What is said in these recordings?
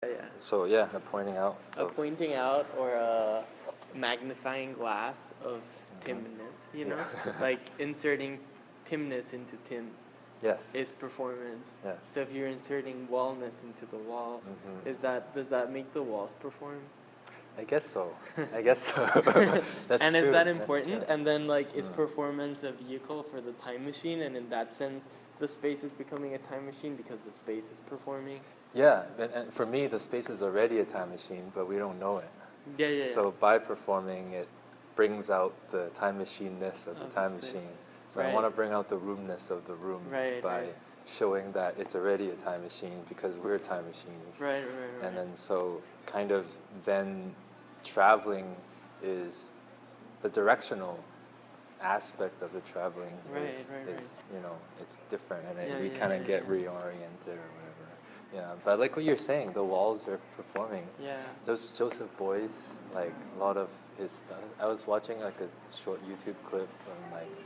Yeah. So yeah, a pointing out. A pointing out or a magnifying glass of timness, you know? Like inserting timness into tim Yes. is performance. Yes. So if you're inserting wallness into the walls, does that make the walls perform? I guess so. I guess so. That's and true. is that That's important? true. And then like is performance a vehicle for the time machine, and in that sense the space is becoming a time machine because the space is performing? Yeah, and for me, the space is already a time machine, but we don't know it. Yeah. So by performing, it brings out the time machine-ness of the Of the time space. machine. So I Right. want to bring out the roomness of the room by showing that it's already a time machine because we're time machines. Right. And then so kind of then traveling is the directional aspect of the traveling is you know, it's different, and we kind of get reoriented or whatever. Yeah, but like what you're saying, the walls are performing. Yeah. Joseph Beuys, like a lot of his stuff. I was watching like a short YouTube clip from like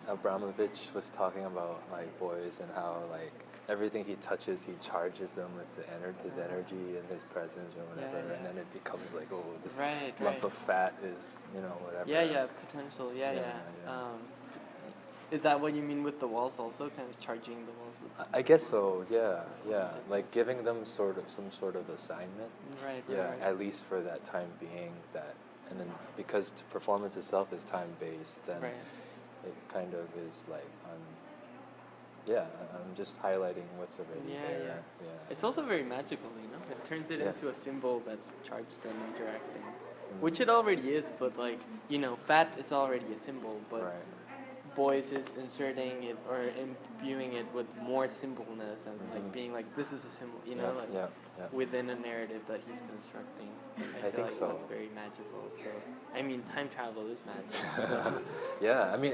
Abramovich was talking about like Beuys and how like everything he touches, he charges them with his energy and his presence or whatever, and then it becomes like, oh, this lump of fat is, you know, whatever. Yeah, potential. Yeah. Is that what you mean with the walls also, kind of charging the walls with? I guess so. Yeah. Like giving them some sort of assignment. Right. At least for that time being. That, and then because the performance itself is time based, then it kind of is like I'm just highlighting what's already there. Yeah. It's also very magical, you know. It turns it into a symbol that's charged and interacting, which it already is. But like, you know, fat is already a symbol, but Beuys is inserting it or imbuing it with more symbolness and like being like, this is a symbol, you know, within a narrative that he's constructing. I feel like that's very magical. So I mean, time travel is magical. Yeah, I mean,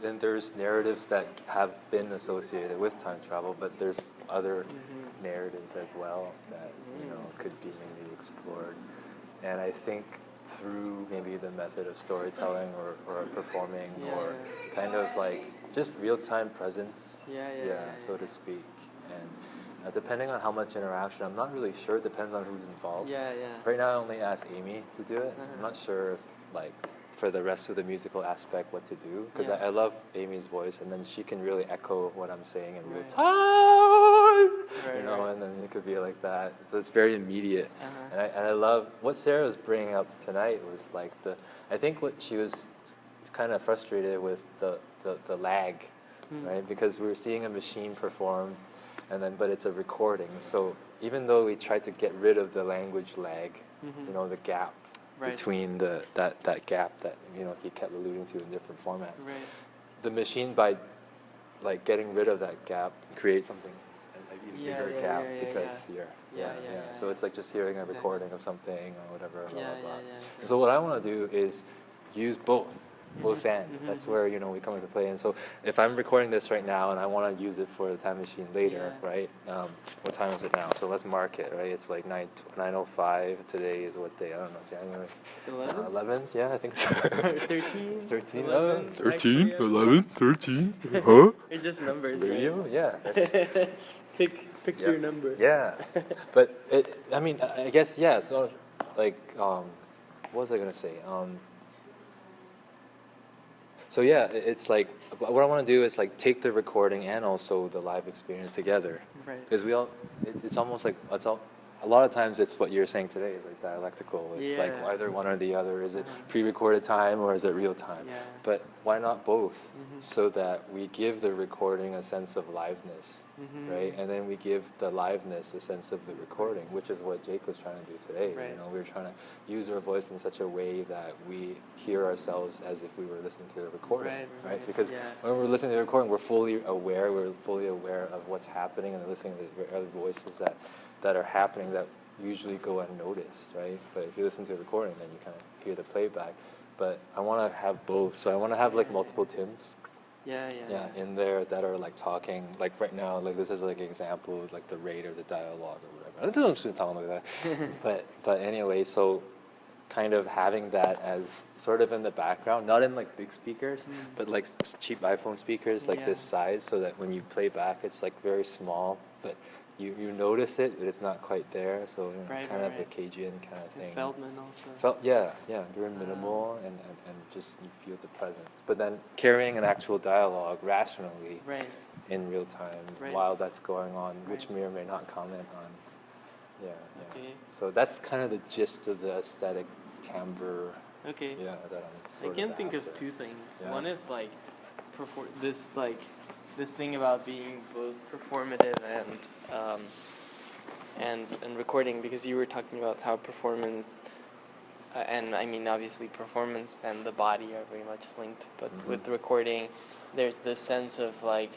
and there's narratives that have been associated with time travel, but there's other narratives as well that you know could be maybe explored. And I think through maybe the method of storytelling or performing or kind of like just real-time presence, so to speak. And depending on how much interaction, I'm not really sure. It depends on who's involved. Right now, I only asked Amy to do it. I'm not sure if like for the rest of the musical aspect what to do because I love Amy's voice, and then she can really echo what I'm saying in real time, you know, and then it could be like that. So it's very immediate, and I love what Sarah was bringing up tonight was like I think what she was kind of frustrated with the lag, right? Because we were seeing a machine perform, and then but it's a recording. So even though we tried to get rid of the language lag, you know, the gap between that gap that you know he kept alluding to in different formats. The machine, by like getting rid of that gap, creates something an even bigger gap because So it's like just hearing a recording of something or whatever. Blah, blah, blah. So what I want to do is use both and. That's where you know we come into play. And so if I'm recording this right now and I want to use it for the time machine later, right? What time is it now? So let's mark it, right? It's like 9:05. Today is what day? I don't know. January 11th. Yeah, I think so. 13. 13. 11, 13. 11. 13. Huh? It's just numbers. Radio. Right? Yeah. Pick your number. Yeah, but I mean, I guess So like, what was I gonna say? So it's like what I want to do is like take the recording and also the live experience together. Because it's almost like a lot of times it's what you're saying today, like dialectical. It's like either one or the other. Is it pre-recorded time or is it real time? But why not both? So that we give the recording a sense of liveness, right? And then we give the liveness a sense of the recording, which is what Jake was trying to do today. You know, we were trying to use our voice in such a way that we hear ourselves as if we were listening to a recording, right? Because when we're listening to a recording, we're fully aware of what's happening and listening to the other voices that are happening that usually go unnoticed, right? But if you listen to a recording, then you kind of hear the playback. But I want to have both. So I want to have like multiple Tims. In there that are like talking, like right now, like this is like an example of like the rate or the dialogue or whatever. I don't talk like that. but anyway, so kind of having that as sort of in the background, not in like big speakers, but like cheap iPhone speakers like this size, so that when you play back, it's like very small, but you notice it, but it's not quite there. So Right, kind right, of right. a Cajun kind of thing. Feldman also. Very minimal and just you feel the presence. But then carrying an actual dialogue rationally Right. in real time Right. while that's going on, which Right. may or may not comment on. Yeah. Okay. So that's kind of the gist of the aesthetic timbre. Okay. Yeah, that I'm I sort can of think after. of two things. Yeah. One is like this thing about being both performative and recording, because you were talking about how performance and I mean obviously performance and the body are very much linked, but with recording there's this sense of like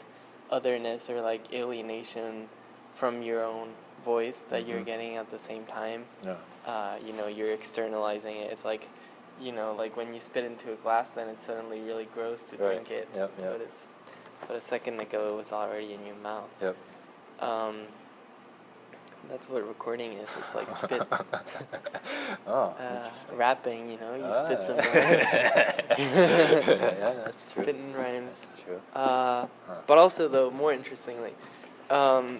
otherness or like alienation from your own voice that you're getting at the same time. Yeah. You're externalizing it. It's like, like when you spit into a glass, then it's suddenly really gross to Right. drink it. Yep. But a second ago it was already in your mouth. Yep. That's what recording is. It's like spit. Oh, interesting. Rapping, you spit some rhymes. Yeah, that's true. Spitting rhymes. That's true. But also, though, more interestingly, the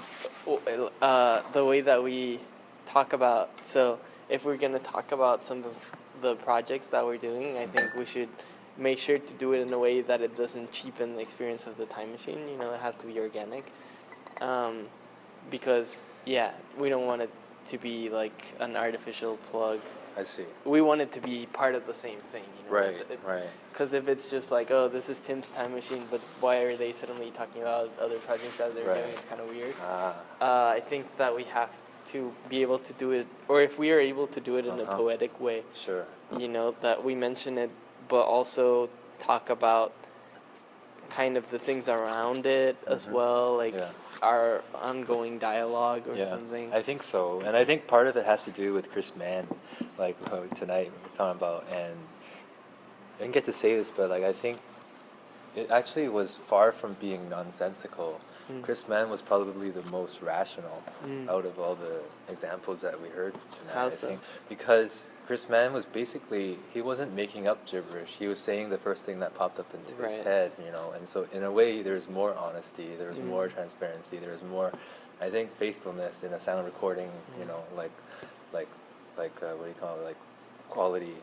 way that we talk about. So, if we're gonna talk about some of the projects that we're doing, I think we should make sure to do it in a way that it doesn't cheapen the experience of the time machine. It has to be organic. Because we don't want it to be like an artificial plug. I see. We want it to be part of the same thing, Right. Because if it's just like, oh, this is Tim's time machine, but why are they suddenly talking about other projects that they're doing? It's kind of weird. I think that we have to be able to do it, or if we are able to do it in a poetic way. Sure. That we mention it, but also talk about kind of the things around it as well, like our ongoing dialogue or something. I think so, and I think part of it has to do with Chris Mann, like tonight we're talking about, and I didn't get to say this, but like I think it actually was far from being nonsensical. Chris Mann was probably the most rational out of all the examples that we heard tonight. How I so? think because Chris Mann was basically, he wasn't making up gibberish. He was saying the first thing that popped up into his head, and so in a way there's more honesty, there's more transparency, there's more, I think, faithfulness in a sound recording, like what do you call it, like quality,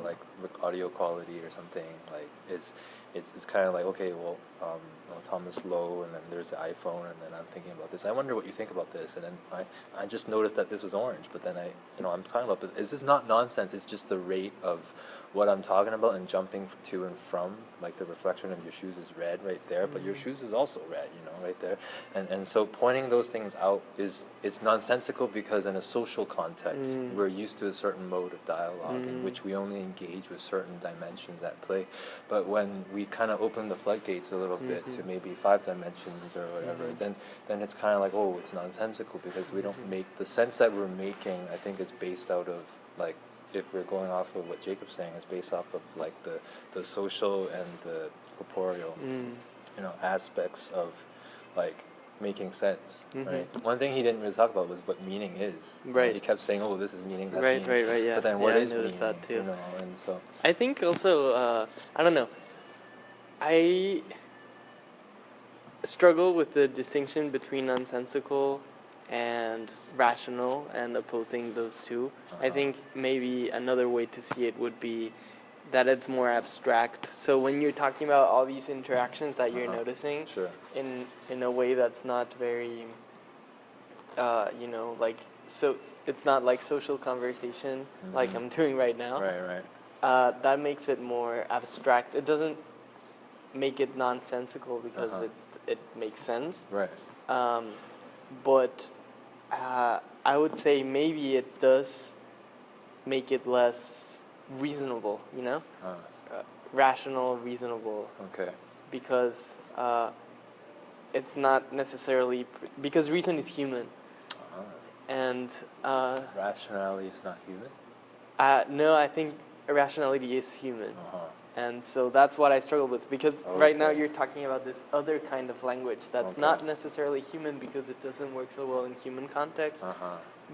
like audio quality or something. Like it's kind of like, okay, well, Thomas Lowe, and then there's the iPhone, and then I'm thinking about this. I wonder what you think about this, and then I just noticed that this was orange, but then I'm talking about this. This is not nonsense. It's just the rate of what I'm talking about and jumping to and from. Like the reflection of your shoes is red right there, but your shoes is also red, right there. And so pointing those things out it's nonsensical because in a social context, we're used to a certain mode of dialogue in which we only engage with certain dimensions at play. But when we kind of open the floodgates a little bit to maybe 5 dimensions or whatever, then it's kind of like, oh, it's nonsensical because we don't make the sense that we're making. I think is based out of, like, if we're going off of what Jacob's saying, it's based off of like the social and the corporeal aspects of like making sense, right? One thing he didn't really talk about was what meaning is. Right. He kept saying, "Oh, this is meaning." That's Right. meaning. Yeah. But then, what is I noticed meaning? that too. And so I think also, I don't know. I struggle with the distinction between nonsensical and rational and opposing those two. I think maybe another way to see it would be that it's more abstract. So when you're talking about all these interactions that you're noticing in a way that's not very, like, so it's not like social conversation like I'm doing right now. Right. That makes it more abstract. It doesn't make it nonsensical because it makes sense. Right. But I would say maybe it does make it less reasonable, rational, reasonable. Okay. Because it's not necessarily because reason is human, and rationality is not human. No, I think irrationality is human. And so that's what I struggle with, because right now you're talking about this other kind of language that's not necessarily human because it doesn't work so well in human context,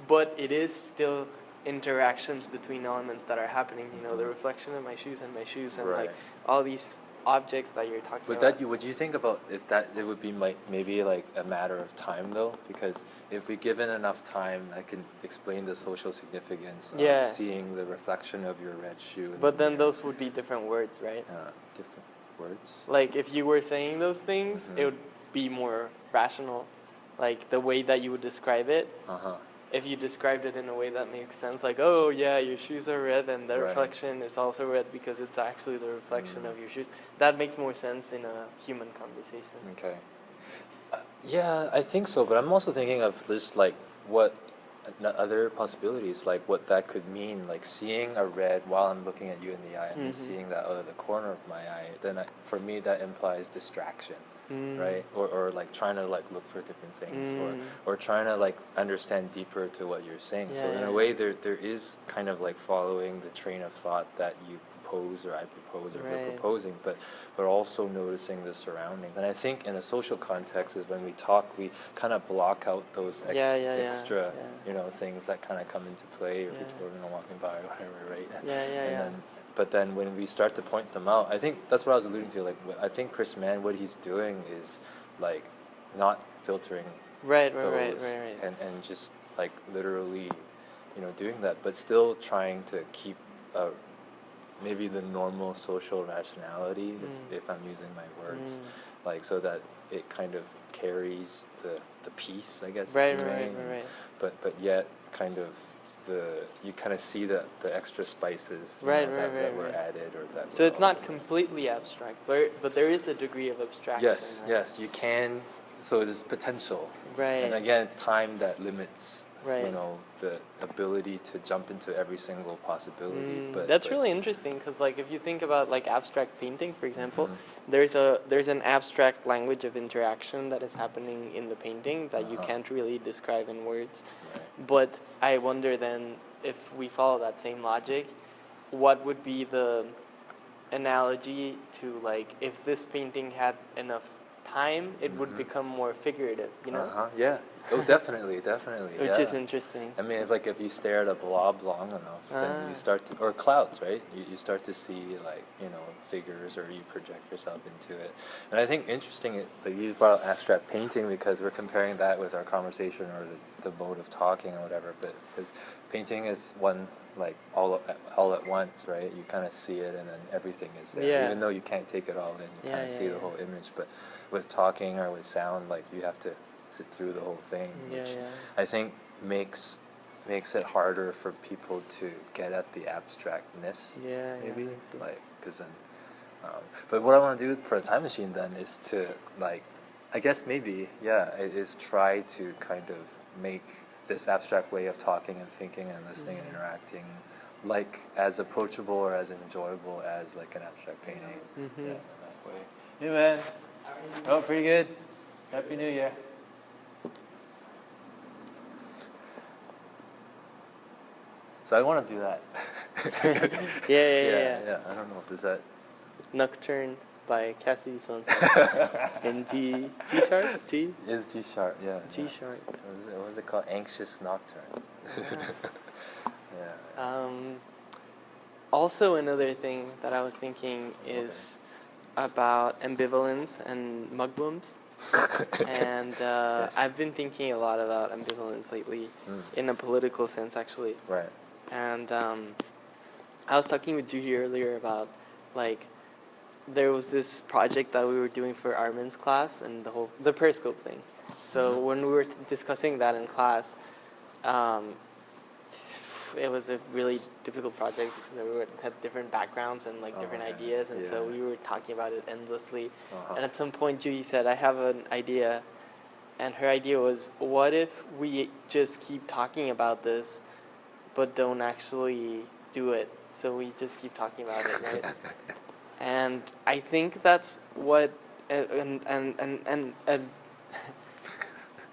but it is still interactions between elements that are happening, the reflection of my shoes and like all these objects that you're talking Would about. would you think about if that it would be like maybe like a matter of time though? Because if we given enough time, I can explain the social significance Yeah. of seeing the reflection of your red shoe. But then those would be different words, right? Different words. Like if you were saying those things, Mhm. it would be more rational. Like the way that you would describe it. Uh-huh. If you described it in a way that makes sense, like, oh yeah, your shoes are red and the Right. reflection is also red because it's actually the reflection of your shoes. That makes more sense in a human conversation. Okay. Yeah, I think so, but I'm also thinking of this like what other possibilities, like what that could mean, like seeing a red while I'm looking at you in the eye and then seeing that out of the corner of my eye. Then for me that implies distraction. Right, or like trying to like look for different things, or trying to like understand deeper to what you're saying. Yeah, So in a way, there is kind of like following the train of thought that you propose or I propose or we're proposing, but also noticing the surroundings. And I think in a social context is when we talk, we kind of block out those extra you know things that kind of come into play, or people are walking by or whatever, right? But then when we start to point them out, I think that's what I was alluding to. Like, I think Chris Mann, what he's doing is like not filtering Right. and just like literally, you know, doing that, but still trying to keep maybe the normal social rationality, if I'm using my words, like so that it kind of carries the peace, I guess. Right. But yet kind of you kind of see the extra spices that were added or that. So it's not completely abstract, but there is a degree of abstraction. Yes, right? yes, you can. So there's potential. Right. And again, it's time that limits. Right. You know, the ability to jump into every single possibility. That's really interesting because, like, if you think about like abstract painting, for example, there's an abstract language of interaction that is happening in the painting that you can't really describe in words. Right. But I wonder then if we follow that same logic, what would be the analogy to like if this painting had enough time, it would become more figurative, you know? Yeah. Oh, definitely. Which is interesting. I mean, it's like if you stare at a blob long enough, then you start to, or clouds, right? You start to see like, you know, figures, or you project yourself into it. And I think interesting that you brought up abstract painting because we're comparing that with our conversation or the mode of talking or whatever. But because painting is one like all at once, right? You kind of see it and then everything is there, even though you can't take it all in. You kind of see the whole image, but with talking or with sound, like you have to sit through the whole thing, which I think makes it harder for people to get at the abstractness. Maybe like because then. But what I want to do for a time machine then is to like, I guess maybe is try to kind of make this abstract way of talking and thinking and listening and interacting like as approachable or as enjoyable as like an abstract painting. In that way. Hey man. Oh, pretty good. Happy New Year. So I want to do that. Yeah. I don't know. Does that Nocturne by Cassidy Swanson in G sharp? G? Is G sharp, yeah. G sharp. What was it called? Anxious Nocturne. Also, another thing that I was thinking is about ambivalence and mugwumps. And I've been thinking a lot about ambivalence lately, in a political sense, actually. Right. And I was talking with Juhi earlier about, like, there was this project that we were doing for Armin's class and the periscope thing. So when we were discussing that in class, it was a really difficult project because everyone had different backgrounds and like different ideas, and so we were talking about it endlessly. And at some point, Juhi said, "I have an idea," and her idea was, "What if we just keep talking about this, but don't actually do it? So we just keep talking about it, right?" And I think that's what and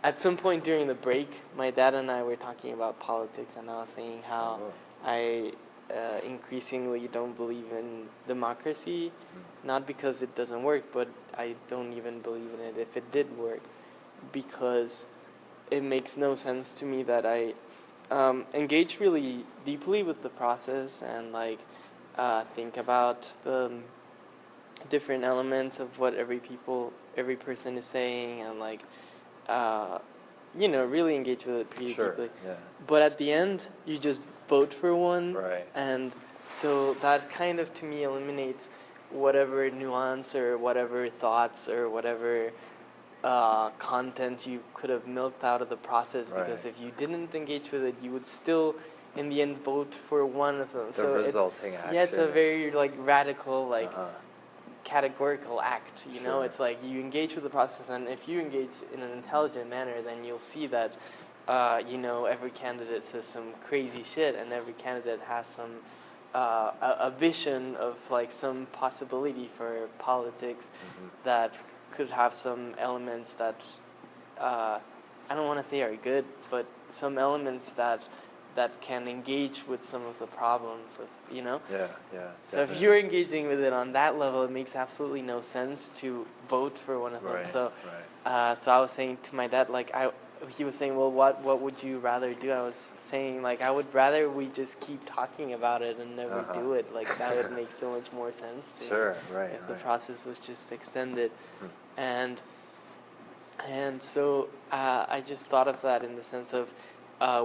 at some point during the break, my dad and I were talking about politics, and I was saying how I increasingly don't believe in democracy, not because it doesn't work, but I don't even believe in it if it did work, because it makes no sense to me that I engage really deeply with the process and like think about the different elements of what every person is saying, and like, really engage with it pretty deeply. Yeah. But at the end, you just vote for one, Right. and so that kind of, to me, eliminates whatever nuance or whatever thoughts or whatever content you could have milked out of the process, because if you didn't engage with it, you would still, in the end, vote for one of them. The resulting action. Yeah, it's a very like radical, like categorical act. You know, Sure. it's like you engage with the process, and if you engage in an intelligent manner, then you'll see that, every candidate says some crazy shit, and every candidate has some a vision of like some possibility for politics that could have some elements that I don't want to say are good, but some elements that can engage with some of the problems of, Yeah. So if you're engaging with it on that level, it makes absolutely no sense to vote for one of them. So so I was saying to my dad, like, he was saying, well, what would you rather do? I was saying, like, I would rather we just keep talking about it and never do it. Like, that would make so much more sense. If the process was just extended. And so I just thought of that in the sense of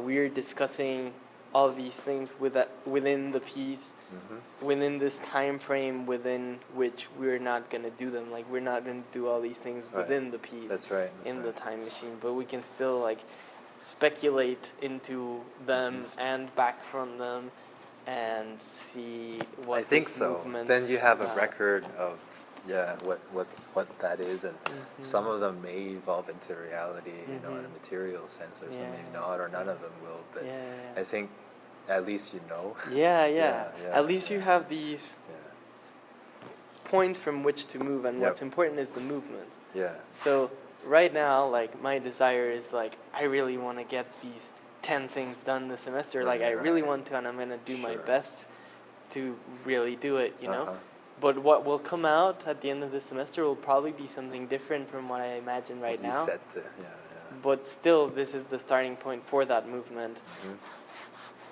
we're discussing all of these things within the piece, within this time frame within which we're not going to do them. Like, we're not going to do all these things within the piece. That's right. The time machine, but we can still like speculate into them and back from them and see what I think this so. movement, Then you have a record of what that is, and some of them may evolve into reality, in a material sense, or some may not, or none of them will. But I think at least you know. At least you have these points from which to move, and what's important is the movement. So right now, like, my desire is like, I really want to get these 10 things done this semester. Like, I really want to, and I'm going to do my best to really do it, you know? But what will come out at the end of the semester will probably be something different from what I imagine right now. But still, this is the starting point for that movement.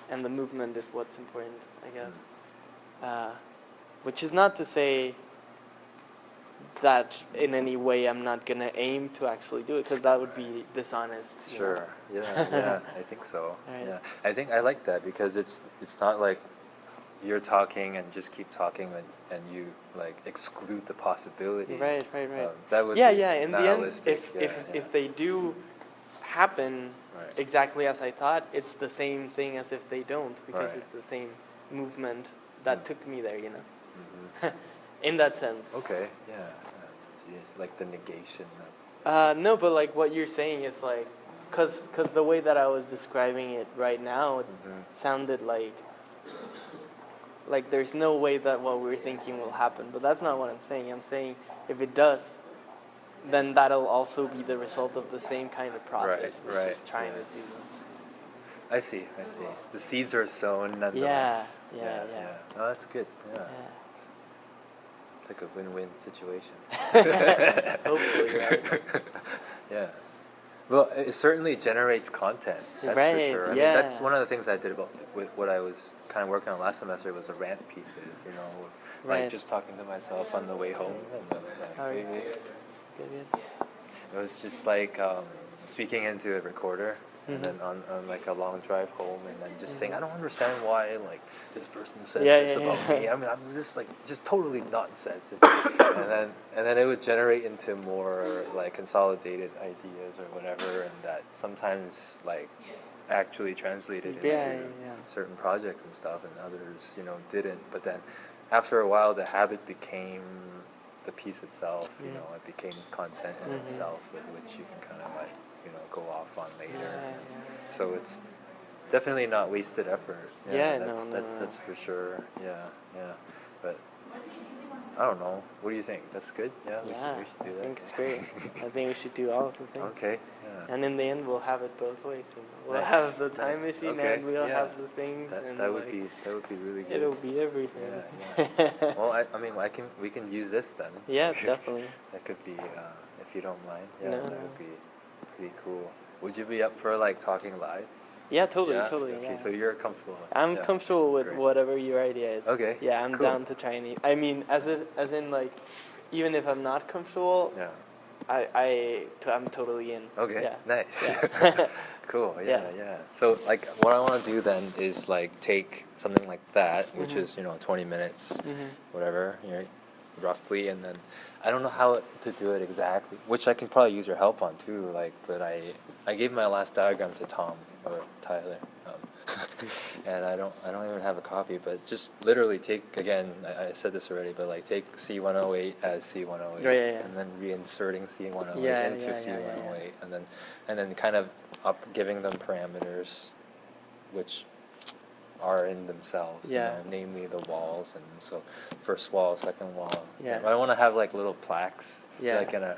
And the movement is what's important, I guess. Which is not to say that in any way I'm not going to aim to actually do it, because that would be dishonest. Sure. I think so. I think I like that, because it's not like you're talking and just keep talking and you like exclude the possibility. Right. That would be in the end, if if they do happen exactly as I thought, it's the same thing as if they don't, because it's the same movement that took me there, in that sense. Okay, like the negation of... no, but like what you're saying is like, because the way that I was describing it right now, it sounded like there's no way that what we're thinking will happen. But that's not what I'm saying. I'm saying if it does, then that'll also be the result of the same kind of process, which is trying to do. I see. The seeds are sown nonetheless. Yeah. Oh, that's good. It's like a win-win situation. Hopefully, right? Well, it certainly generates content. That's for sure. I mean, that's one of the things I did with what I was kind of working on last semester, was the rant pieces. Like just talking to myself on the way home. And then, it was just like speaking into a recorder, and then on like a long drive home, and then just saying, I don't understand why like this person said this about me. I mean, I'm just totally nonsense. and then it would generate into more like consolidated ideas or whatever, and that sometimes like actually translated into certain projects and stuff, and others didn't. But then after a while, the habit became the piece itself. It became content in itself, with which you can kind of like go off on later. So it's definitely not wasted effort. That's for sure. But I don't know. What do you think? That's good? We should do that. I think it's great. I think we should do all of the things. Okay. And in the end, we'll have it both ways. We'll have the time machine, and we'll have the things. That would be really good. It'll be everything. Well, I mean, we can use this then. Yeah, definitely. That could be, if you don't mind. That would be pretty cool. Would you be up for like talking live? Yeah, totally, Yeah? totally. Okay, Yeah. so you're comfortable. I'm Yeah. comfortable with Great. whatever your idea is. Okay. Yeah, I'm cool. down to try any. I mean, as in like, even if I'm not comfortable, Yeah. I'm totally in. Okay. Yeah. Nice. Yeah. Cool. Yeah. So like, what I want to do then is like take something like that, which is 20 minutes, whatever, roughly, and then I don't know how to do it exactly, which I can probably use your help on too. Like, but I gave my last diagram to Tom or Tyler, and I don't even have a copy. But just literally take, again, I said this already, but like take C108 as C108, Yeah. and then reinserting C108 into Yeah. C108, and then kind of giving them parameters, which are in themselves, namely the walls, and so first wall, second wall. Yeah. I want to have like little plaques, Yeah. like in a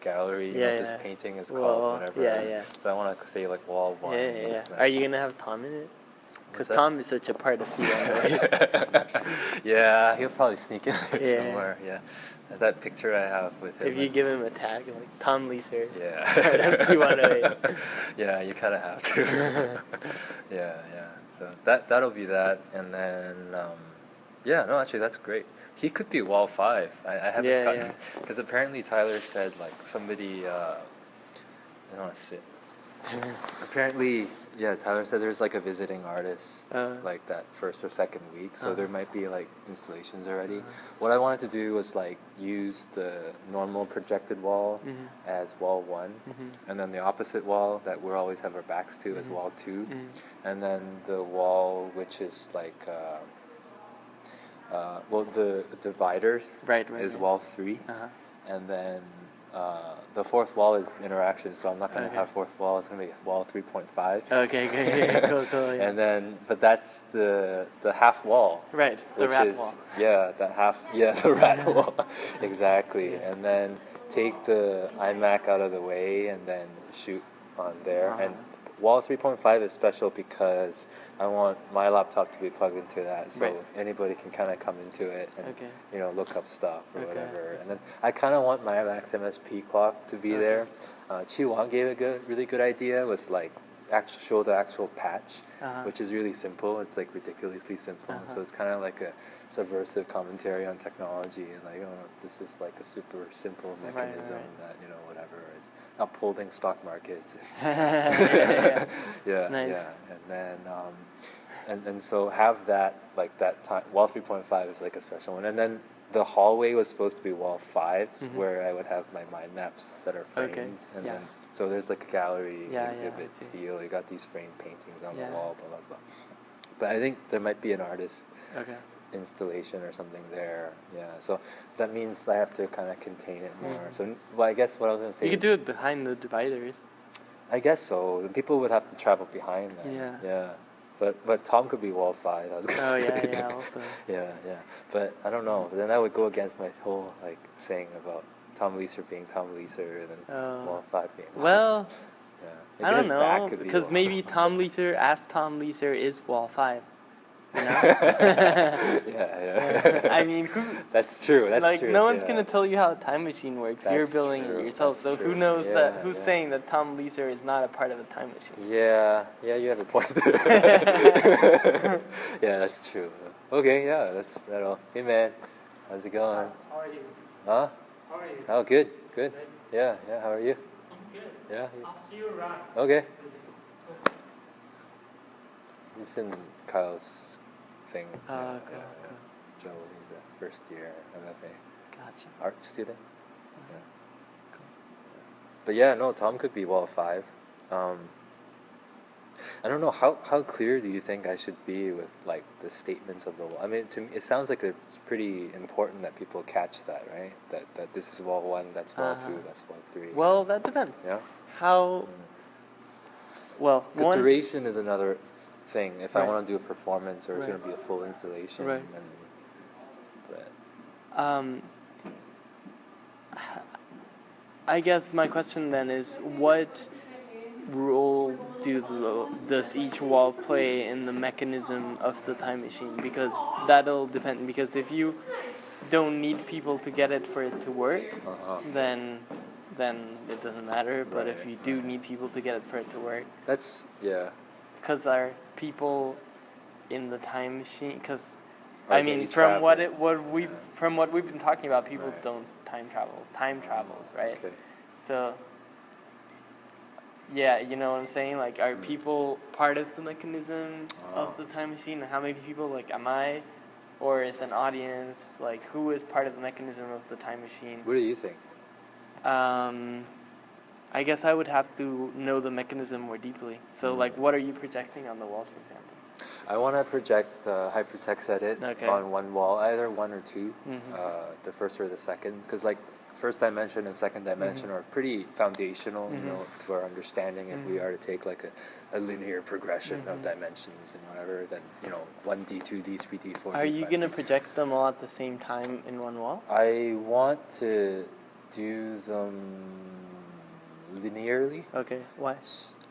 gallery. This painting is called Well, whatever. yeah. So I want to say like wall 1. Yeah. Like, Are you gonna have Tom in it? Because that? Tom is such a part of C108. Yeah, he'll probably sneak in there somewhere. Yeah, that picture I have with him. If you give him a tag like Tom Leeser. Yeah. Part of C108. Yeah, you kind of have to. Yeah. So that'll be that, and then actually that's great. He could be wall 5. I haven't gotten, because apparently Tyler said like somebody. I don't want to sit. Apparently, Tyler said there's like a visiting artist like that first or second week, so there might be like installations already. What I wanted to do was like use the normal projected wall as wall 1, and then the opposite wall that we'll always have our backs to as wall 2, and then the wall which is like the dividers is wall 3, and then the fourth wall is interaction, so I'm not going to have fourth wall. It's going to be wall 3.5. Okay, cool. Yeah. And then, but that's the half wall. Right, the rat wall. Yeah, the rat wall. Exactly. Yeah. And then take the iMac out of the way and then shoot on there. And wall 3.5 is special because I want my laptop to be plugged into that, so anybody can kind of come into it and look up stuff or whatever. And then I kind of want my Max MSP clock to be there. Chi Wang gave a really good idea, was like show the actual patch, which is really simple. It's like ridiculously simple. So it's kind of like a subversive commentary on technology, and like, this is like a super simple mechanism that whatever is upholding stock markets. Nice. And then and so have that like that time. Wall 3.5 is like a special one, and then the hallway was supposed to be wall 5, where I would have my mind maps that are framed, and then so there's like a gallery exhibit feel. You got these framed paintings on the wall, blah blah blah. But I think there might be an artist installation or something there. Yeah, so that means I have to kind of contain it more. So, I guess what I was going to say, you could do it behind the dividers. I guess so. The people would have to travel behind that. Yeah. But Tom could be wall 5. I was gonna say. Also. Yeah. But I don't know. Then that would go against my whole like thing about Tom Leeser being Tom Leeser and then wall 5 being. Well, I don't know, because be maybe Tom Leeser as Tom Leeser is wall 5. You know? I mean, that's true. That's true. No one's gonna tell you how a time machine works. You're building it yourself. So who knows who's saying that Tom Leeser is not a part of a time machine? Yeah, you have a point there. Yeah, that's true. Okay, that's that all. Hey man, how's it going? How are you? Huh? How are you? Oh, good. Yeah. How are you? I'm good. Yeah. I'll see you around. Okay. He's in Kyle's thing. Cool. Joe, he's a first year MFA. Gotcha. Art student. Yeah. Cool. But yeah, no, Tom could be wall 5. I don't know, how clear do you think I should be with like the statements of the wall? I mean, to me, it sounds like it's pretty important that people catch that, right? That this is wall 1, that's wall 2, that's wall 3. Well, that depends. Yeah. How? Well, because duration is another thing. If I want to do a performance or it's going to be a full installation, I guess my question then is, what role does each wall play in the mechanism of the time machine? Because that'll depend. Because if you don't need people to get it for it to work, then it doesn't matter. But if you do need people to get it for it to work, because are people in the time machine? Because Or I mean, they from travel. from what we've been talking about, people Right. don't time travel. Time travels, right? Okay. So, yeah, you know what I'm saying? Like, are people part of the mechanism of the time machine? How many people, like, am I? Or is an audience? Like, who is part of the mechanism of the time machine? What do you think? I guess I would have to know the mechanism more deeply. So, like, what are you projecting on the walls, for example? I want to project the hypertext edit on one wall, either one or two, the first or the second, because like first dimension and second dimension are pretty foundational, you know, to our understanding. If we are to take like a linear progression of dimensions and whatever, then you know 1D, 2D, 3D, 4D. Are you gonna project them all at the same time in one wall? I want to do them linearly. Okay. Why?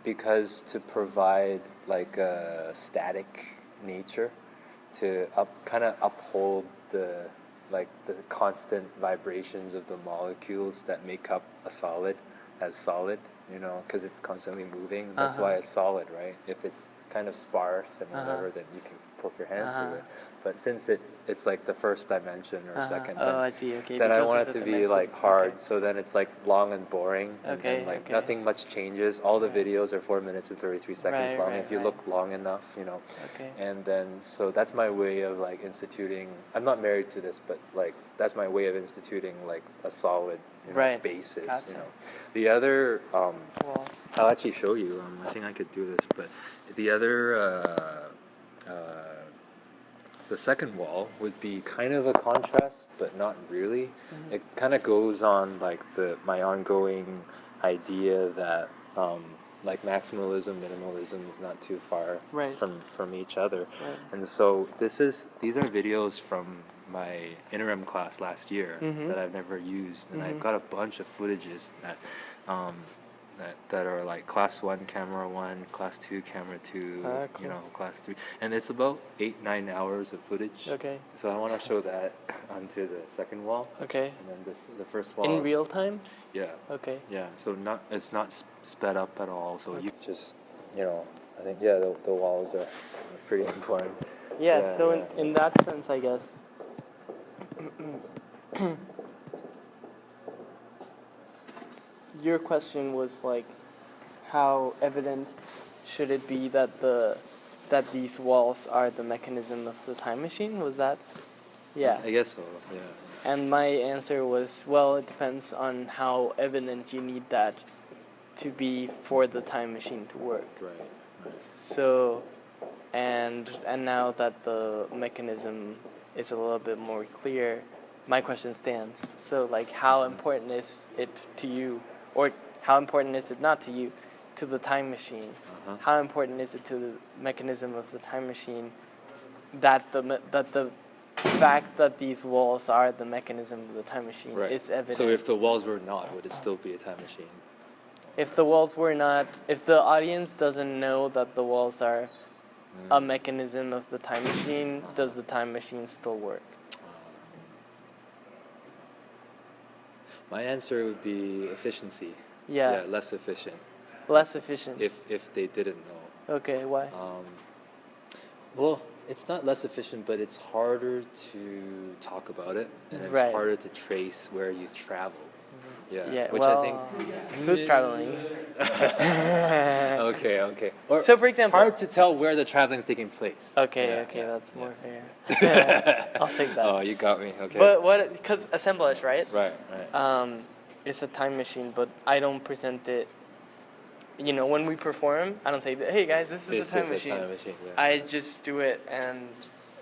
Because to provide like a static nature to kind of uphold the constant vibrations of the molecules that make up a solid as solid, you know, because it's constantly moving. That's why it's solid, right? If it's kind of sparse and whatever, then you can poke your hand through it. But since it's like the first dimension or second, then, I see. Okay. then I because want of it the to be dimension. like hard. Okay. So then it's like long and boring, and Okay, then like okay. nothing much changes. All the videos are 4 minutes and 33 seconds Right, long right, if you right. look long enough, you know. Okay. And then so that's my way of like instituting. I'm not married to this, but like that's my way of instituting like a solid, you know, Right. basis. Gotcha. You know, the other Walls. I'll actually show you. I think I could do this, but the other, the second wall would be kind of a contrast, but not really. It kind of goes on like my ongoing idea that like maximalism, minimalism is not too far Right. from each other. Right. And so these are videos from my interim class last year that I've never used, and I've got a bunch of footages that that are like class 1 camera 1, class 2 camera 2, Cool. you know, class 3, and it's about 8-9 hours of footage. Okay. So I want to show that onto the second wall, Okay. and then the first wall In is- real time? yeah. Okay. Yeah, so it's not sped up at all. So you just, you know, I think the walls are pretty important. Yeah, so in that sense, I guess. Your question was like, how evident should it be that that these walls are the mechanism of the time machine? Was that? Yeah. I guess so. Yeah. And my answer was, well, it depends on how evident you need that to be for the time machine to work. Right. Right. So, and now that the mechanism is a little bit more clear, my question stands. So, like, how important is it to you, or how important is it not to you, to the time machine? How important is it to the mechanism of the time machine that the fact that these walls are the mechanism of the time machine is evident? So if the walls were not, would it still be a time machine? If the walls were not, if the audience doesn't know that the walls are a mechanism of the time machine, does the time machine still work? My answer would be efficiency. Yeah. Less efficient. Less efficient. If they didn't know. Okay, why? Well, it's not less efficient, but it's harder to talk about it, and it's Right. harder to trace where you travel. Yeah. Yeah, Which well, I think. who's traveling? Okay. Or So, for example. hard to tell where the traveling is taking place. Okay, Yeah, that's more fair. I'll take that. Oh, you got me. Okay. But what? Because assemblage, right? Right. It's a time machine, but I don't present it. You know, when we perform, I don't say, "Hey guys, this is a time machine." Yeah. I just do it, and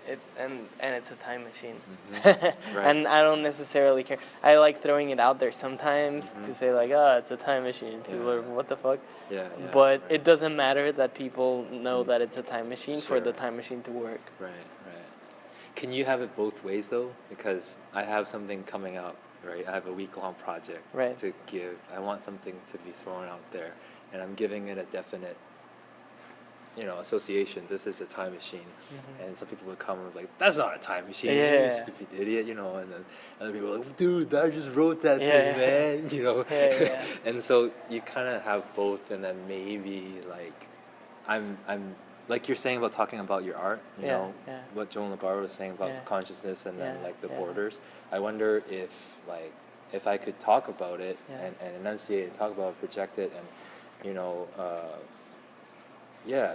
it's a time machine. Right. And I don't necessarily care. I like throwing it out there sometimes to say like, "Oh, it's a time machine." People are, "What the fuck?" Yeah. But it doesn't matter that people know that it's a time machine for the Sure. time machine to work. Right. Can you have it both ways though? Because I have something coming up, right? I have a week-long project to give. I want something to be thrown out there, and I'm giving it a definite, association. This is a time machine, and some people would come and like, "That's not a time machine, you stupid idiot," and then other people are like, "Dude, I just wrote that thing, man," Yeah. And so you kind of have both, and then maybe like I'm like you're saying about talking about your art, you know, what Joan LaBarre was saying about consciousness and then like the borders. I wonder if I could talk about it and enunciate it, talk about it, project it, and you know,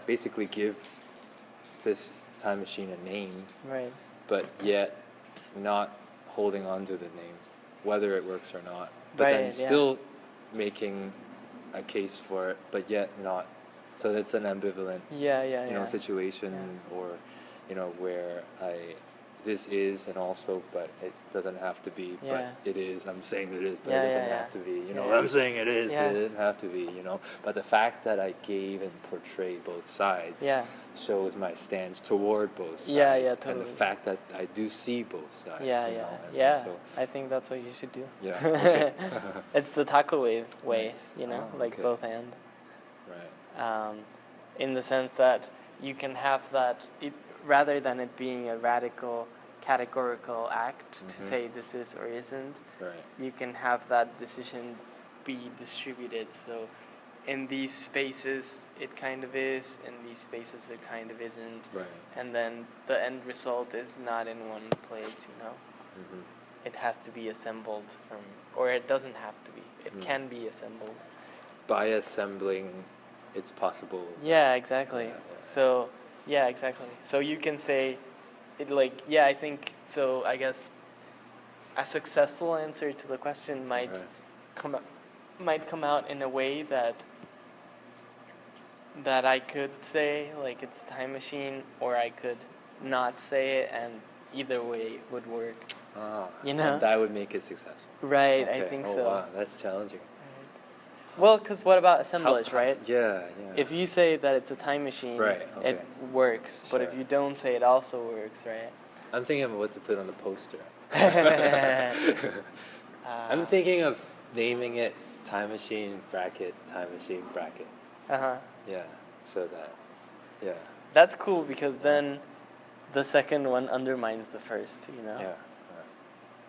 basically give this time machine a name, right? But yet not holding on to the name, whether it works or not. But then still making a case for it, but yet not. So that's an ambivalent, you know, situation, or you know, where this is and also, but it doesn't have to be. But it is. I'm saying it is, but it doesn't have to be. You know, I'm saying it is, but it didn't have to be. You know, but the fact that I gave and portrayed both sides shows my stance toward both sides. Totally. And the fact that I do see both sides. So, I think that's what you should do. Yeah. Okay. It's the taco way, Nice. you know, like okay. both and. Right. In the sense that you can have that, rather than it being a radical categorical act to say this is or isn't, you can have that decision be distributed. So in these spaces it kind of is, in these spaces it kind of isn't, and then the end result is not in one place, you know. It has to be assembled from, or it doesn't have to be, it can be assembled. By assembling, it's possible. Yeah, exactly. So, exactly. So you can say, it like, I think, so I guess a successful answer to the question might come out in a way that I could say, like, it's a time machine, or I could not say it, and either way would work. You know? And that would make it successful. Right, okay. I think so. so. Wow, that's challenging. Well, because what about assemblage, right? Yeah. If you say that it's a time machine, it works. But if you don't say it also works, right? I'm thinking of what to put on the poster. I'm thinking of naming it time machine bracket, time machine bracket. Yeah, so that, That's cool, because then the second one undermines the first, you know? Yeah.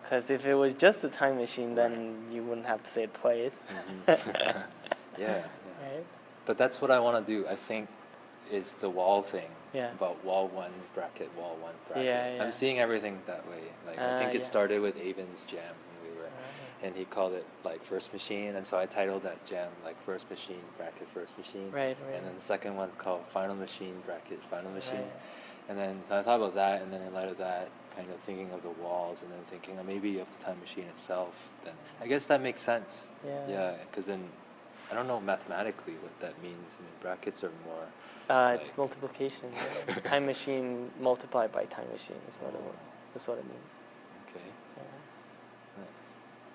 Because if it was just a time machine, then you wouldn't have to say it twice. Yeah. Right? But that's what I want to do, I think, is the wall thing. Yeah. About wall one bracket, wall one bracket. Yeah. I'm seeing everything that way. Like I think it started with Avon's jam when we were, and he called it like first machine, and so I titled that jam like first machine bracket, first machine. Right. And then the second one's called final machine bracket, final machine. And then so I thought about that, and then in light of that, kind of thinking of the walls, and then thinking maybe of the time machine itself. Then I guess that makes sense. Yeah. Because then I don't know mathematically what that means. I mean, brackets are more. It's multiplication. Time machine multiplied by time machine is what it means. Okay. Yeah. Nice.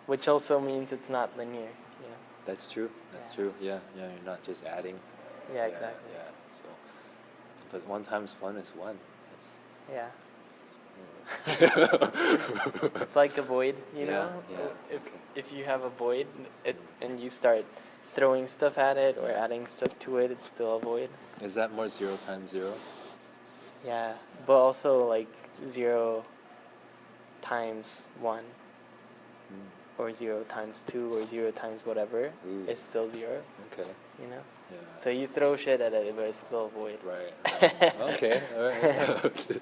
Which also means it's not linear. You know. That's true. That's true. Yeah. You're not just adding. Yeah. Exactly. Yeah. So, but 1 times 1 is 1. That's. Yeah. It's like a void, you know. If you have a void, and you start throwing stuff at it or adding stuff to it, it's still a void. Is that more 0 times 0? Yeah, but also like 0 times 1, or 0 times 2, or 0 times whatever. It's still 0. Okay. You know. Yeah. So you throw shit at it, but it's still a void. Right. Okay. All right.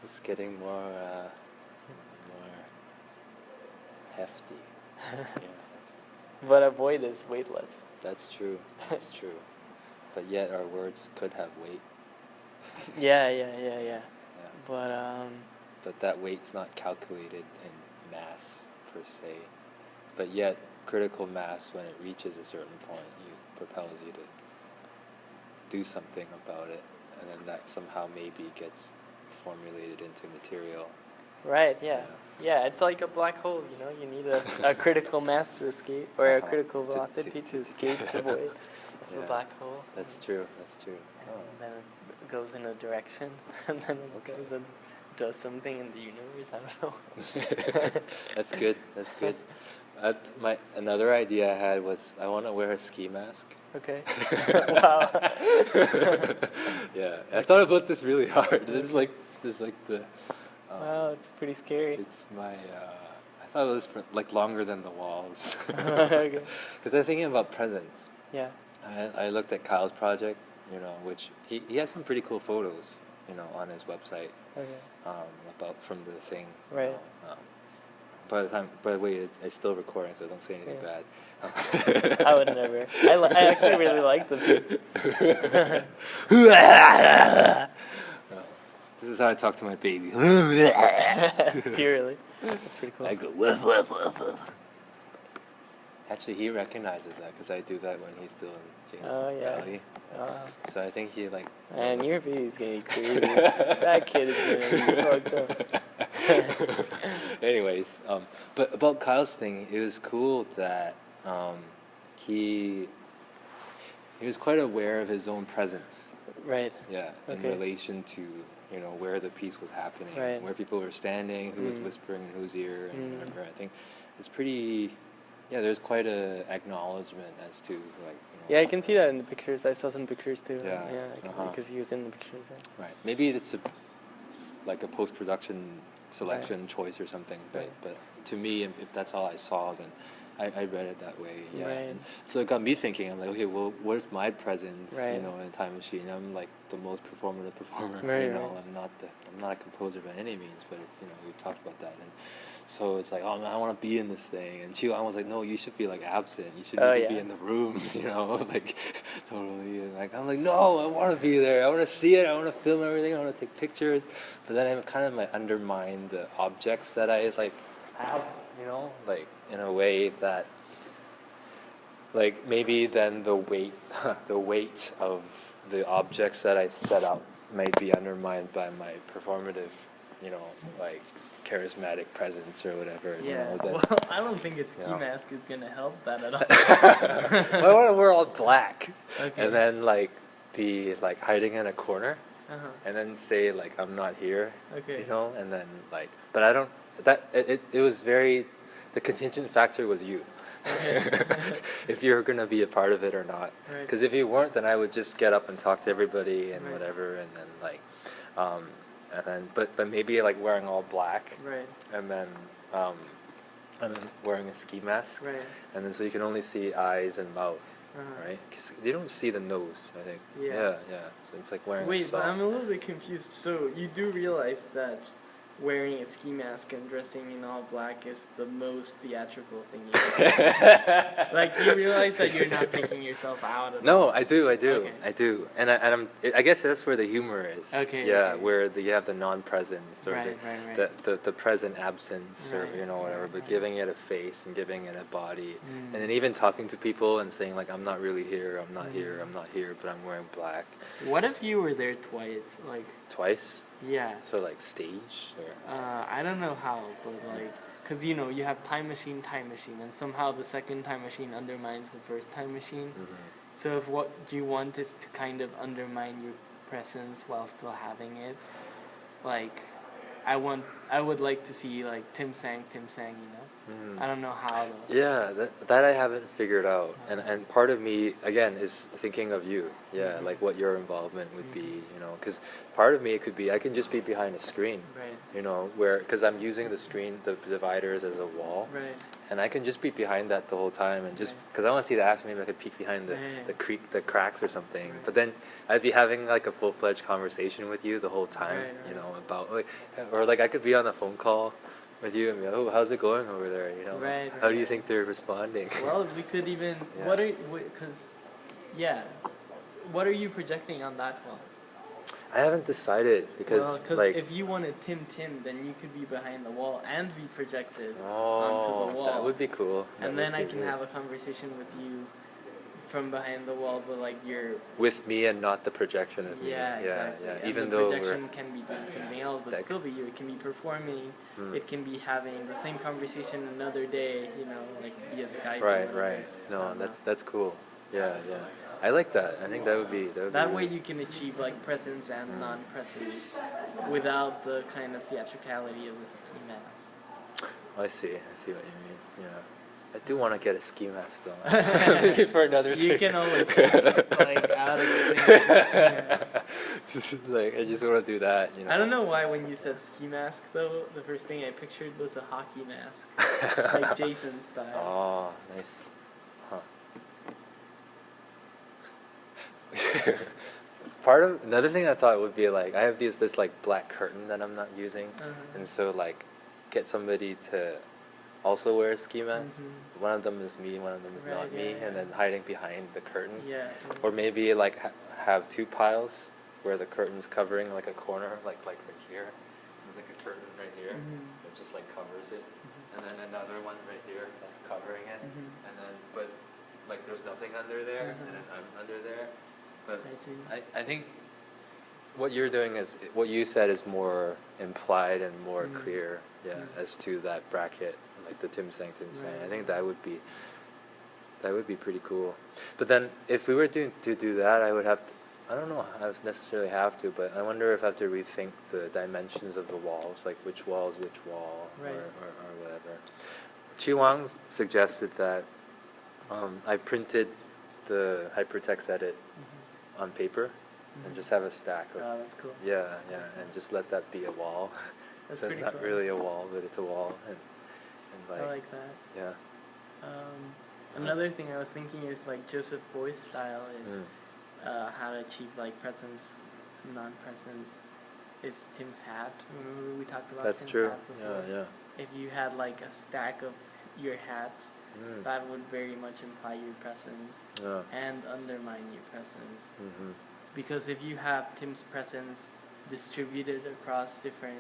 It's getting more hefty. But a void is weightless. That's true. That's true. But yet our words could have weight. Yeah. But that weight's not calculated in mass per se. But yet critical mass, when it reaches a certain point, propels you to do something about it, and then that somehow maybe gets formulated into material. Right, yeah. It's like a black hole, you know. You need a critical mass to escape, or a critical velocity to escape the void of the black hole. That's true. And then it goes in a direction, and then it goes and does something in the universe. I don't know. That's good. Another idea I had was I want to wear a ski mask. Okay. Wow. Yeah, I thought about this really hard. This is like the. Wow, it's pretty scary. It's my. I thought it was like longer than the walls. Okay. Because I'm thinking about presents. Yeah. I looked at Kyle's project, you know, which he has some pretty cool photos, you know, on his website. Okay. About from the thing. Right. By the way, it's still recording, so don't say anything bad. I would never. I actually really like the piece. This is how I talk to my baby. Do you really? That's pretty cool. I go woof woof woof woof. Actually, he recognizes that because I do that when he's still in James Valley. So I think he like. Man, your baby's getting crazy. That kid is getting fucked up. Anyways, but about Kyle's thing, it was cool that he was quite aware of his own presence. Right. Yeah, in relation to, you know, where the piece was happening, right. where people were standing, who was whispering in whose ear, and whatever. I think it's pretty. Yeah, there's quite a acknowledgement as to like. You know, yeah, I can see that in the pictures. I saw some pictures too. Yeah. Because he was in the pictures. Yeah. Right. Maybe it's like a post-production selection choice or something. But to me, if that's all I saw, then I read it that way. Yeah. Right. And so it got me thinking. I'm like, okay, well, where's my presence? Right. You know, in Time Machine, I'm like the most performative performer. Right, you know, right. I'm not a composer by any means, but you know, we've talked about that. And so it's like, oh man, I want to be in this thing. And I was like, no, you should be like absent. You should be in the room, you know, like totally. And like I'm like, no, I want to be there. I want to see it. I want to film everything. I want to take pictures. But then I kind of like undermine the objects that I like have, you know, like in a way that, like maybe then the weight of the objects that I set up might be undermined by my performative, you know, like charismatic presence or whatever. Yeah. You know, that, well, I don't think a ski mask is gonna help that at all. Well, we're all black, Okay. and then like be like hiding in a corner, and then say like I'm not here. Okay. You know, and then like, but I don't. That it was very. The contingent factor was you. Okay. If you're gonna be a part of it or not. Because if you weren't, then I would just get up and talk to everybody and whatever, and then like, but maybe like wearing all black, Right. and then wearing a ski mask, Right. and then so you can only see eyes and mouth, right? 'Cause you don't see the nose, I think. Yeah. Yeah. So it's like wearing. Wait, a sock. but I'm a little bit confused. So you do realize that wearing a ski mask and dressing in all black is the most theatrical thing you can do. Like, you realize that you're not taking yourself out of No, I do, Okay. and I guess that's where the humor is. Okay, Yeah, okay. where you have the non-presence or Right. the present absence or Right, you know whatever, right, but right. giving it a face and giving it a body, and then even talking to people and saying like I'm not really here, I'm not here, but I'm wearing black. What if you were there twice? Like, Twice, yeah. so like stage or. I don't know how, but like, because you know, you have time machine, and somehow the second time machine undermines the first time machine. So if what you want is to kind of undermine your presence while still having it, like, I would like to see like Tim Sang, you know. I don't know how though. Yeah, that I haven't figured out, and part of me again is thinking of you. Yeah, like what your involvement would be, you know, because part of me it could be I can just be behind a screen, Right. you know, because I'm using the screen, the dividers as a wall, Right. and I can just be behind that the whole time, and just because I want to see the action, maybe I could peek behind the cracks or something. But then I'd be having like a full-fledged conversation with you the whole time, you know, about like, or like I could be on a phone call with you and be like, oh, how's it going over there? You know, Right, how do you think they're responding? Well, we could even. Yeah. What are you projecting on that one? I haven't decided because like if you wanted Tim, then you could be behind the wall and be projected oh, onto the wall. that would be cool. And then I can have a conversation with you from behind the wall, but like you're with me and not the projection of me. exactly. Yeah. And Even the though projection can be doing something else, but still be you. It can be performing. It can be having the same conversation another day. You know, like via Skype. Right. No, that's cool. Yeah. I like that. I think that would be That way you can achieve like presence and non-presence without the kind of theatricality of the ski mask. I see what you mean. Yeah. I do want to get a ski mask though. Maybe for another thing. You can always like out of the thing. Just like I just want to do that, you know. I don't know why when you said ski mask though, the first thing I pictured was a hockey mask, like Jason style. Oh, nice. Huh. part of another thing I thought would be like I have this like black curtain that I'm not using, and so like get somebody to also wear a ski mask. One of them is me, one of them is not me, and then hiding behind the curtain. Yeah. Or maybe like have two piles where the curtain's covering like a corner, like right here. There's like a curtain right here that just like covers it, and then another one right here that's covering it, and then but like there's nothing under there, and then I'm under there. But I think what you're doing is what you said is more implied and more clear, as to that bracket, like the timsang. I think that would be pretty cool. But then if we were to do that, I would have to, I don't know if I necessarily have to, but I wonder if I have to rethink the dimensions of the walls, like which wall is which wall, or whatever. Chi Wang suggested that I printed the hypertext edit on paper and just have a stack of that's cool. yeah, and just let that be a wall. That's so it's not cool. really a wall, but it's a wall, and like, I like that. yeah. Another thing I was thinking is like Joseph Boy's style is how to achieve like presence, non-presence. It's Tim's hat. Remember we talked about That's Tim's true. hat before? Yeah. If you had like a stack of your hats, that would very much imply your presence and undermine your presence. Because if you have Tim's presence distributed across different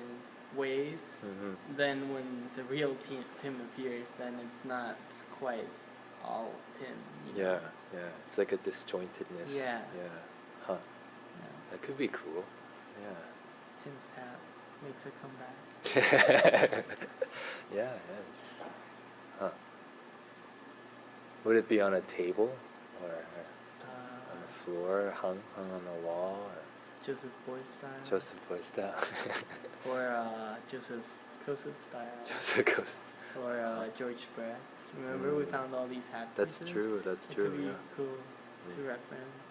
ways, then when the real Tim appears, then it's not quite all Tim. You know? Yeah. It's like a disjointedness. Yeah. Huh. Yeah. That could be cool. Yeah. Tim's hat makes a comeback. yeah. It's, would it be on a table or on the floor, hung on the wall? Or Joseph Boy style. Joseph Boy style. Or Joseph Kossuth style. Joseph Kossuth. Or George Brett. Remember we found all these hat That's pieces? true. It could be cool to reference.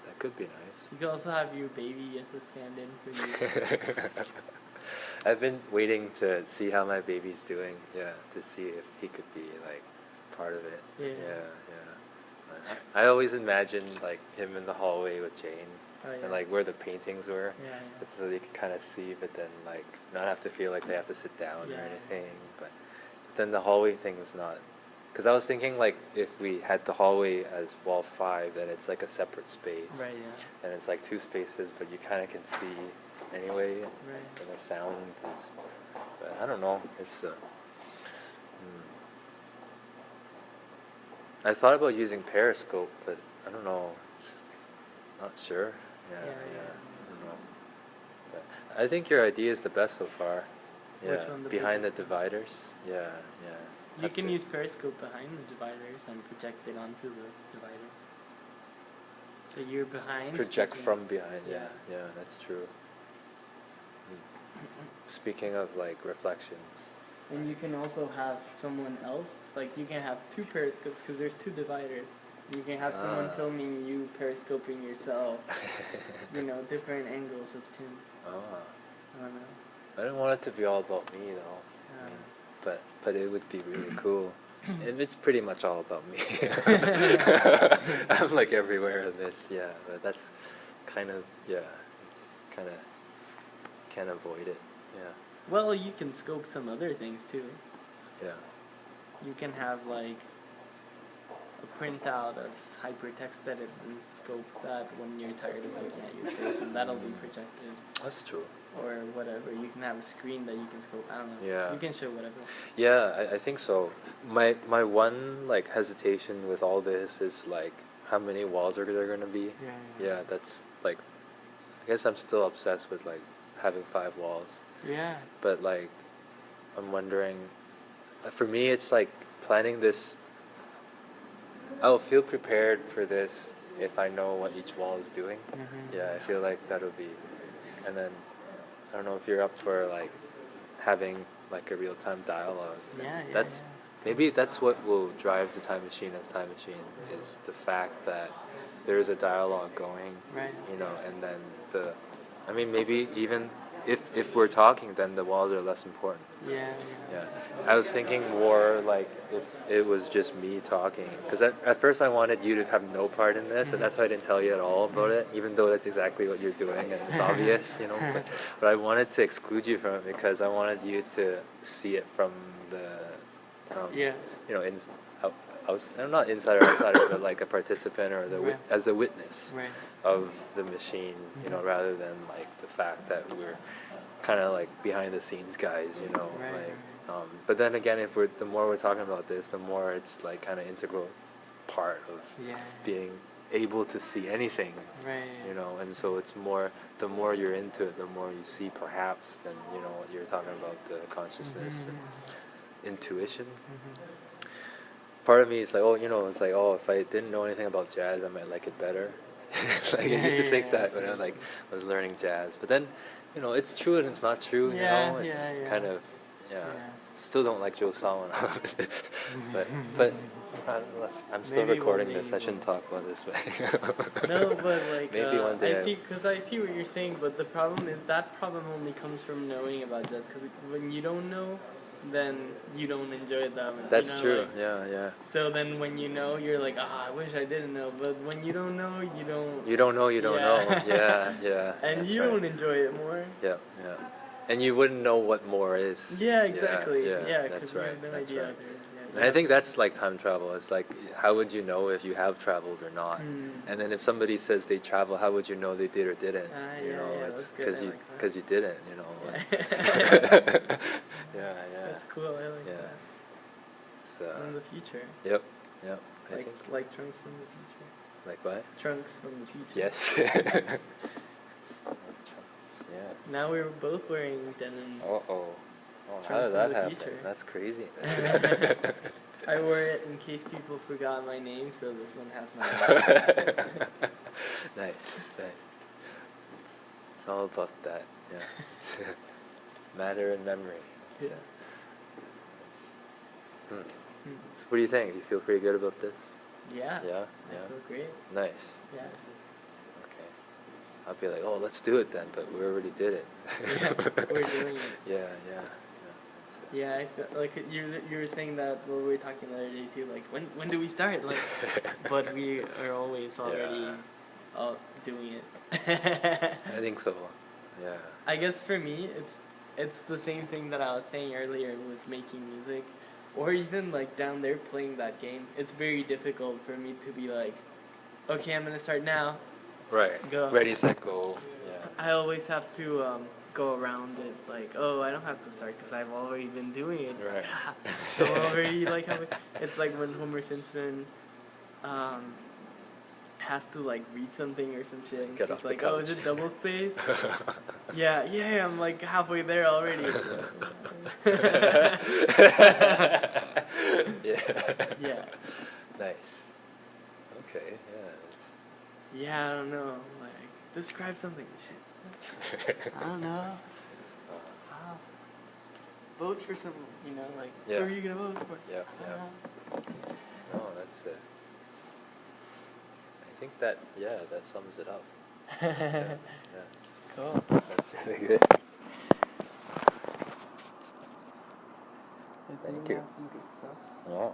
That could be nice. You could also have your baby as a stand-in for you. I've been waiting to see how my baby's doing. Yeah, to see if he could be like part of it. Yeah. I always imagined like him in the hallway with Jane, Oh, and like where the paintings were, Yeah. so they could kind of see, but then like not have to feel like they have to sit down or Yeah. anything. But then the hallway thing is not, because I was thinking like if we had the hallway as wall 5, then it's like a separate space, Right, yeah. and it's like 2 spaces, but you kind of can see anyway, and the sound is. But I don't know. It's I thought about using Periscope, but I don't know. It's not sure. Yeah. I don't know. But I think your idea is the best so far. Yeah. Which one, the behind the projector? dividers. Yeah. You Have can to use Periscope behind the dividers and project it onto the divider. So you're behind. project speaking- from behind. Yeah. Yeah, that's true. Speaking of like reflections. And you can also have someone else, like you can have 2 periscopes because there's 2 dividers. You can have someone filming you periscoping yourself. Different angles of Tim. I don't know. I don't want it to be all about me though. I mean, but it would be really cool. And it's pretty much all about me. I'm like everywhere in this, but that's kind of, it's kind of, can't avoid it, Well, you can scope some other things too. yeah. You can have like a printout of hypertext edit and scope that when you're tired of looking at your face, and that'll be projected. That's true. Or whatever. You can have a screen that you can scope. I don't know. Yeah. You can show whatever. Yeah, I think so. My one like hesitation with all this is like how many walls are there gonna be? Yeah, that's like, I guess I'm still obsessed with like having 5 walls. Yeah. But like, I'm wondering, for me it's like planning this, I'll feel prepared for this if I know what each wall is doing. Yeah, I feel like that'll be, and then I don't know if you're up for like having like a real-time dialogue. Maybe that's what will drive the time machine as time machine, is the fact that there is a dialogue going, Right. and then maybe even if we're talking, then the walls are less important. Yeah. Yeah, I was thinking more like if it was just me talking, because at first I wanted you to have no part in this, and that's why I didn't tell you at all about it, even though that's exactly what you're doing and it's obvious, you know. But I wanted to exclude you from it because I wanted you to see it from the, you know, I'm not insider or outsider, but like a participant or as a witness of the machine, you know, rather than like the fact that we're kind of like behind the scenes guys, you know, but then again, the more we're talking about this, the more it's like kind of integral part of being able to see anything, you know, and so it's more, the more you're into it, the more you see perhaps than, you know, what you're talking about, the consciousness and intuition. Part of me is like, oh, you know, it's like, oh, if I didn't know anything about jazz, I might like it better. Like I used to think that when I was learning jazz, but then, you know, it's true and it's not true. You know, it's kind of Still don't like Joe's song, but I'm still Maybe recording this. I shouldn't talk about this, but no, but like maybe one day. I see what you're saying, but the problem is that problem only comes from knowing about jazz. Because when you don't know, then you don't enjoy it that much. That's you know, true. like, Yeah. So then when you know, you're like, I wish I didn't know. But when you don't know, you don't. You don't know. You don't know. Yeah. And you don't enjoy it more. Yeah. And you wouldn't know what more is. Yeah, exactly. Yeah, because you have no idea. Right. And I think that's like time travel. It's like, how would you know if you have traveled or not? And then if somebody says they travel, how would you know they did or didn't? You know, it's because you didn't. You know. Yeah. That's cool. I like that. So, from the future. Yep. Like trunks from the future. Like what? Trunks from the future. Yes. Yeah. Now we're both wearing denim. Oh, how did that happen? Future. That's crazy. I wore it in case people forgot my name, so this one has my name. Nice. It's all about that. Yeah. Matter and memory. So what do you think? Do you feel pretty good about this? Yeah. Yeah. I feel great. Nice. Yeah. Okay. I'll be like, oh, let's do it then, but we already did it. Yeah, we're doing it. Yeah. Yeah, I feel like you were saying that while we were talking the other day too. Like, when do we start? Like, but we are always already doing it. I think so. Yeah. I guess for me, it's the same thing that I was saying earlier with making music, or even like down there playing that game. It's very difficult for me to be like, okay, I'm gonna start now. Right. Go. Ready, set, go. Yeah. I always have to go around it like, oh, I don't have to start because I've already been doing it. Right. So already like it's like when Homer Simpson has to like read something or some shit. And he's like, oh, is it double space? yeah, I'm like halfway there already. Yeah. Nice. Okay. Yeah, I don't know. Like, describe something. Shit. I don't know. Vote for some, you know, like, who are you gonna vote for? Yeah. No, that's it. I think that sums it up. Yeah. Cool. That's really good. Thank you. Some good stuff. Yeah.